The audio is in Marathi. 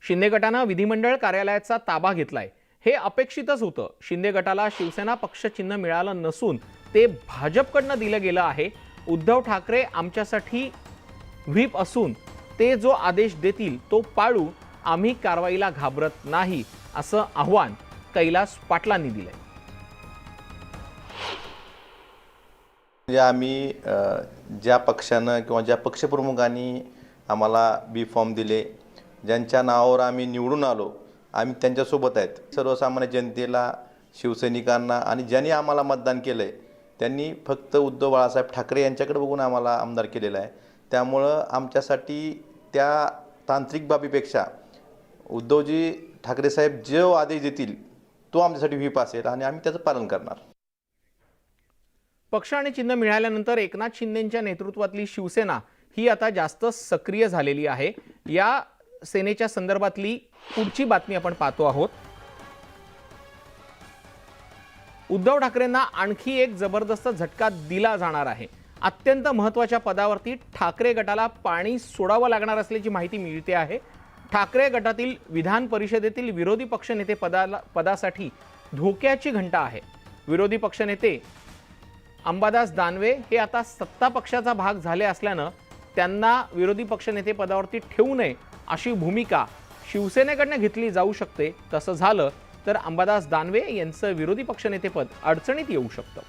शिंदे गटानं विधिमंडळ कार्यालयाचा ताबा घेतलाय। हे अपेक्षितच होतं। शिंदे गटाला शिवसेना पक्ष चिन्ह मिळालं नसून ते भाजपकडनं दिलं गेलं आहे। उद्धव ठाकरे आमच्यासाठी व्हीप असून ते जो आदेश देतील तो पाळू, आम्ही कारवाईला घाबरत नाही, असं आव्हान कैलास पाटलांनी दिलंय। आम्ही ज्या पक्षानं किंवा ज्या पक्षप्रमुखांनी आम्हाला बी फॉर्म दिले, ज्यांच्या नावावर आम्ही निवडून आलो, आम्ही त्यांच्यासोबत आहेत। सर्वसामान्य जनतेला, शिवसैनिकांना आणि ज्यांनी आम्हाला मतदान केलंय त्यांनी फक्त उद्धव बाळासाहेब ठाकरे यांच्याकडे बघून आम्हाला आमदार केलेला आहे। त्यामुळं आमच्यासाठी त्या तांत्रिक बाबीपेक्षा उद्धवजी ठाकरे साहेब जो आदेश देतील तो आमच्यासाठी व्हीप असेल आणि आम्ही त्याचं पालन करणार। पक्ष आणि चिन्ह मिळाल्यानंतर एकनाथ शिंदेंच्या नेतृत्वातली शिवसेना ही आता जास्त सक्रिय झालेली आहे। या सेनेच्या संदर्भातली पुढची बातमी आपण पाहतो आहोत। उद्धव ठाकरेंना आणखी एक जबरदस्त झटका दिला जाणार आहे। अत्यंत महत्त्वाच्या पदावरती ठाकरे गटाला पाणी सोडावं लागणार असल्याची माहिती मिळते आहे। ठाकरे गटातील विधान परिषदेतील विरोधी पक्षनेते पदासाठी धोक्याची घंटा आहे। विरोधी पक्षनेते अंबादास दानवे हे आता सत्ता पक्षाचा भाग झाले असल्यानं त्यांना विरोधी पक्षनेते पदावरती ठेवू नये अशी भूमिका शिवसेनेकडनं घेतली जाऊ शकते। तसं झालं तर अंबादास दानवे यांचं विरोधी पक्षनेतेपद अडचणीत येऊ शकतं।